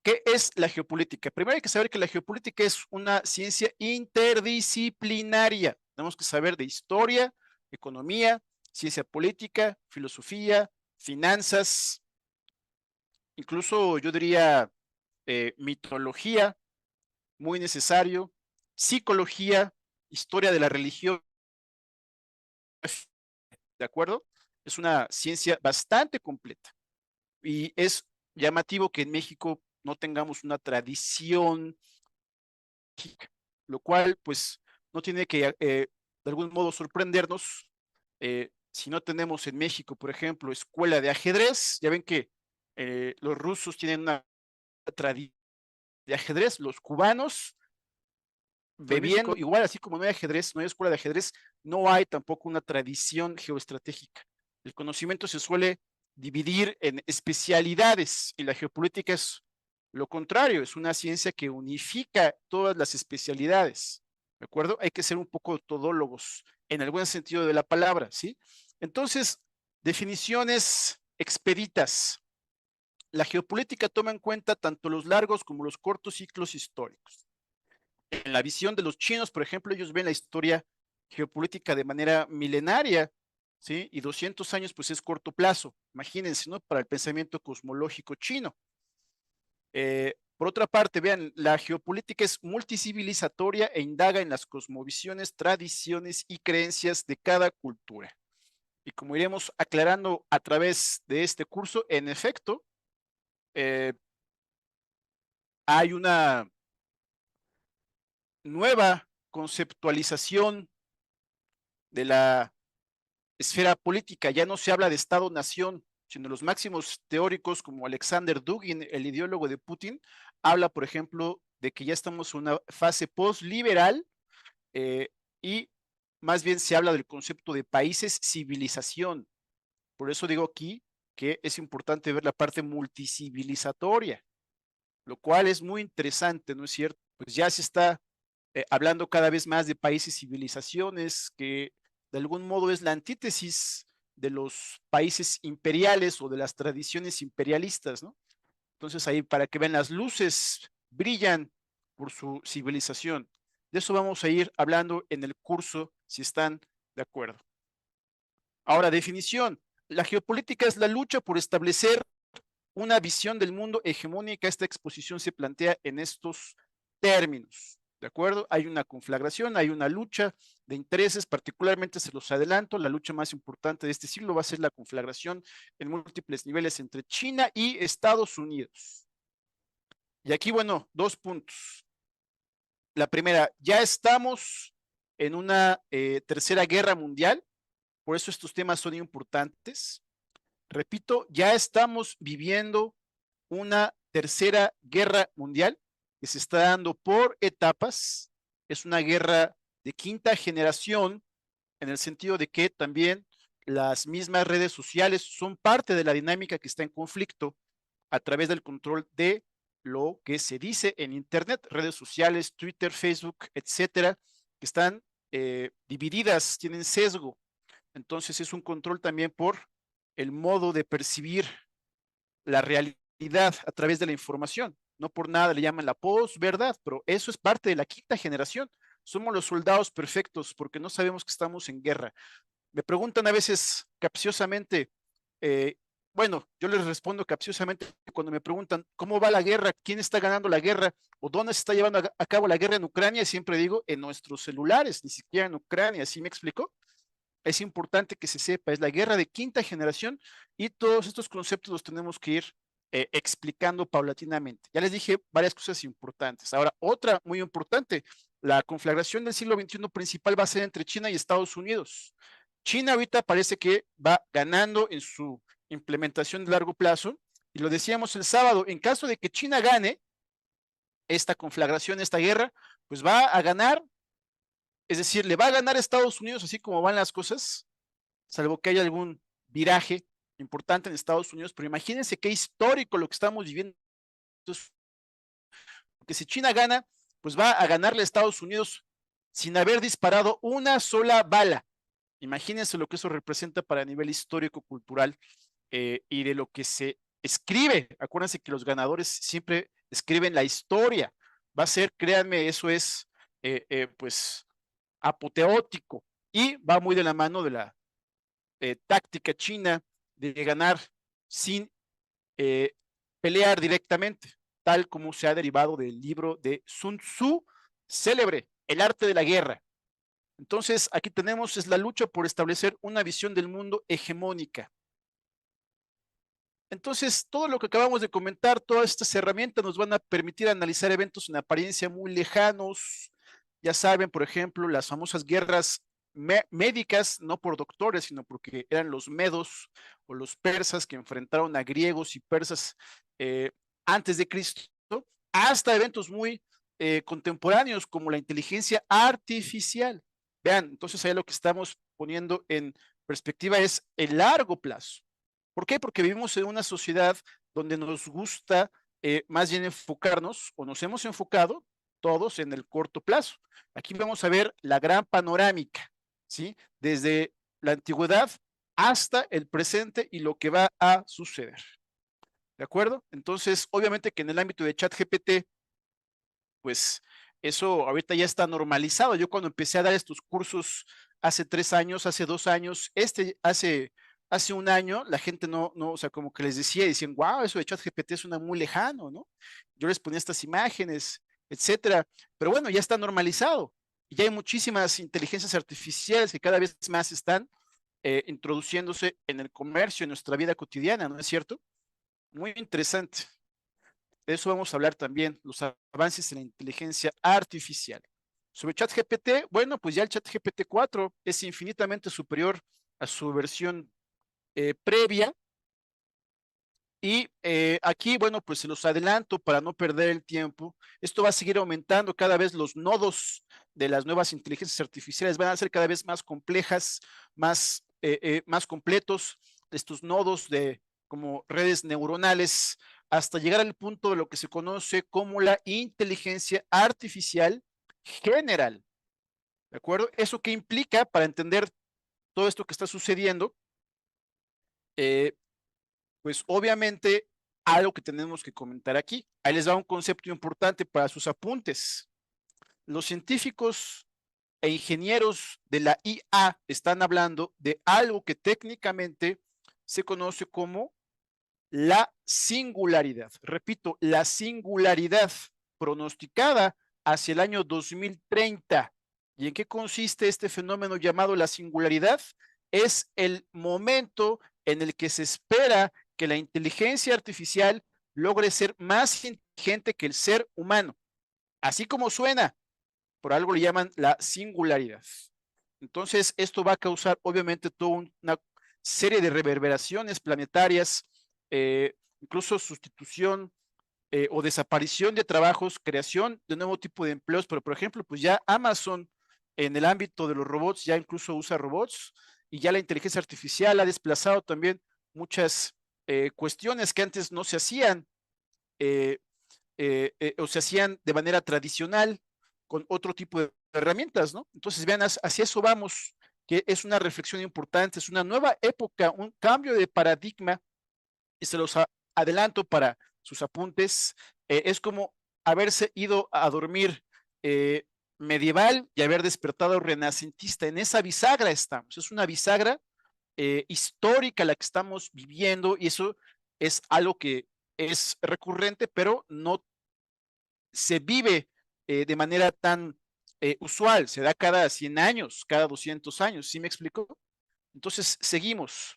¿Qué es la geopolítica? Primero hay que saber que la geopolítica es una ciencia interdisciplinaria. Tenemos que saber de historia, economía, ciencia política, filosofía, finanzas, incluso yo diría mitología, muy necesario, psicología, historia de la religión, ¿de acuerdo? Es una ciencia bastante completa y es llamativo que en México no tengamos una tradición, lo cual pues no tiene que de algún modo sorprendernos si no tenemos en México, por ejemplo, escuela de ajedrez. Ya ven que los rusos tienen una tradición de ajedrez, los cubanos En bebiendo, México, igual así como no hay ajedrez, no hay escuela de ajedrez, no hay tampoco una tradición geoestratégica. El conocimiento se suele dividir en especialidades y la geopolítica es lo contrario, es una ciencia que unifica todas las especialidades, ¿de acuerdo? Hay que ser un poco todólogos en el buen sentido de la palabra, ¿sí? Entonces, definiciones expeditas. La geopolítica toma en cuenta tanto los largos como los cortos ciclos históricos. En la visión de los chinos, por ejemplo, ellos ven la historia geopolítica de manera milenaria, ¿sí? Y 200 años, pues es corto plazo. Imagínense, ¿no? Para el pensamiento cosmológico chino. Por otra parte, vean, la geopolítica es multicivilizatoria e indaga en las cosmovisiones, tradiciones y creencias de cada cultura. Y como iremos aclarando a través de este curso, en efecto, eh, hay una nueva conceptualización de la esfera política, ya no se habla de Estado-nación, sino los máximos teóricos como Alexander Dugin, el ideólogo de Putin, habla, por ejemplo, de que ya estamos en una fase post-liberal eh, y más bien se habla del concepto de países civilización. Por eso digo aquí que es importante ver la parte multicivilizatoria, lo cual es muy interesante, ¿no es cierto? Pues ya se está hablando cada vez más de países civilizaciones, que de algún modo es la antítesis de los países imperiales o de las tradiciones imperialistas, ¿no? Entonces ahí para que vean las luces brillan por su civilización. De eso vamos a ir hablando en el curso, si están de acuerdo. Ahora, definición. La geopolítica es la lucha por establecer una visión del mundo hegemónica. Esta exposición se plantea en estos términos, ¿de acuerdo? Hay una conflagración, hay una lucha de intereses, particularmente se los adelanto, la lucha más importante de este siglo va a ser la conflagración en múltiples niveles entre China y Estados Unidos. Y aquí, bueno, dos puntos. La primera, ya estamos en una tercera guerra mundial, por eso estos temas son importantes. Repito, ya estamos viviendo una tercera guerra mundial que se está dando por etapas. Es una guerra de quinta generación en el sentido de que también las mismas redes sociales son parte de la dinámica que está en conflicto a través del control de lo que se dice en Internet, redes sociales, Twitter, Facebook, etcétera, que están divididas, tienen sesgo. Entonces es un control también por el modo de percibir la realidad a través de la información. No por nada le llaman la posverdad, pero eso es parte de la quinta generación. Somos los soldados perfectos porque no sabemos que estamos en guerra. Me preguntan a veces capciosamente, eh, bueno, yo les respondo capciosamente cuando me preguntan cómo va la guerra, quién está ganando la guerra o dónde se está llevando a cabo la guerra en Ucrania, siempre digo en nuestros celulares, ni siquiera en Ucrania, ¿sí me explico? Es importante que se sepa, es la guerra de quinta generación y todos estos conceptos los tenemos que ir explicando paulatinamente. Ya les dije varias cosas importantes. Ahora, otra muy importante, la conflagración del siglo XXI principal va a ser entre China y Estados Unidos. China ahorita parece que va ganando en su implementación de largo plazo y lo decíamos el sábado, en caso de que China gane esta conflagración, esta guerra, pues va a ganar, es decir, le va a ganar a Estados Unidos así como van las cosas, salvo que haya algún viraje importante en Estados Unidos, pero imagínense qué histórico lo que estamos viviendo, porque si China gana, pues va a ganarle a Estados Unidos sin haber disparado una sola bala. Imagínense lo que eso representa para nivel histórico, cultural y de lo que se escribe. Acuérdense que los ganadores siempre escriben la historia. Va a ser, créanme, eso es pues apoteótico y va muy de la mano de la táctica china de ganar sin eh, pelear directamente, tal como se ha derivado del libro de Sun Tzu, célebre, El arte de la guerra. Entonces, aquí tenemos es la lucha por establecer una visión del mundo hegemónica. Entonces, todo lo que acabamos de comentar, todas estas herramientas nos van a permitir analizar eventos en apariencia muy lejanos. Ya saben, por ejemplo, las famosas guerras médicas, no por doctores, sino porque eran los medos o los persas que enfrentaron a griegos y persas eh, antes de Cristo, hasta eventos muy contemporáneos como la inteligencia artificial. Vean, entonces ahí lo que estamos poniendo en perspectiva es el largo plazo. ¿Por qué? Porque vivimos en una sociedad donde nos gusta más bien enfocarnos, o nos hemos enfocado todos en el corto plazo. Aquí vamos a ver la gran panorámica, ¿sí? Desde la antigüedad hasta el presente y lo que va a suceder. ¿De acuerdo? Entonces, obviamente que en el ámbito de ChatGPT, pues eso ahorita ya está normalizado. Yo cuando empecé a dar estos cursos hace 3 años, hace 2 años, hace un año, la gente o sea, como que les decía, decían, wow, eso de ChatGPT suena muy lejano, ¿no? Yo les ponía estas imágenes, etcétera. Pero bueno, ya está normalizado. Y ya hay muchísimas inteligencias artificiales que cada vez más están introduciéndose en el comercio, en nuestra vida cotidiana, ¿no es cierto? Muy interesante. De eso vamos a hablar también, los avances en la inteligencia artificial. Sobre ChatGPT, bueno, pues ya el ChatGPT 4 es infinitamente superior a su versión previa. Y aquí, bueno, pues se los adelanto para no perder el tiempo. Esto va a seguir aumentando cada vez los nodos de las nuevas inteligencias artificiales, van a ser cada vez más complejas, más completos, estos nodos de como redes neuronales, hasta llegar al punto de lo que se conoce como la inteligencia artificial general. ¿De acuerdo? ¿Eso qué implica para entender todo esto que está sucediendo? Eh, Pues obviamente algo que tenemos que comentar aquí. Ahí les da un concepto importante para sus apuntes. Los científicos e ingenieros de la IA están hablando de algo que técnicamente se conoce como la singularidad. Repito, la singularidad pronosticada hacia el año 2030. ¿Y en qué consiste este fenómeno llamado la singularidad? Es el momento en el que se espera que la inteligencia artificial logre ser más inteligente que el ser humano. Así como suena, por algo le llaman la singularidad. Entonces, esto va a causar obviamente toda una serie de reverberaciones planetarias, incluso sustitución o desaparición de trabajos, creación de nuevo tipo de empleos, pero por ejemplo, pues ya Amazon en el ámbito de los robots ya incluso usa robots y ya la inteligencia artificial ha desplazado también muchas cuestiones que antes no se hacían eh, o se hacían de manera tradicional con otro tipo de herramientas, ¿no? Entonces, vean, hacia eso vamos, que es una reflexión importante, es una nueva época, un cambio de paradigma, y se los adelanto para sus apuntes, es como haberse ido a dormir medieval y haber despertado renacentista. En esa bisagra estamos, es una bisagra histórica la que estamos viviendo y eso es algo que es recurrente, pero no se vive de manera tan usual, se da cada 100 años, cada 200 años, ¿sí me explico? Entonces, seguimos.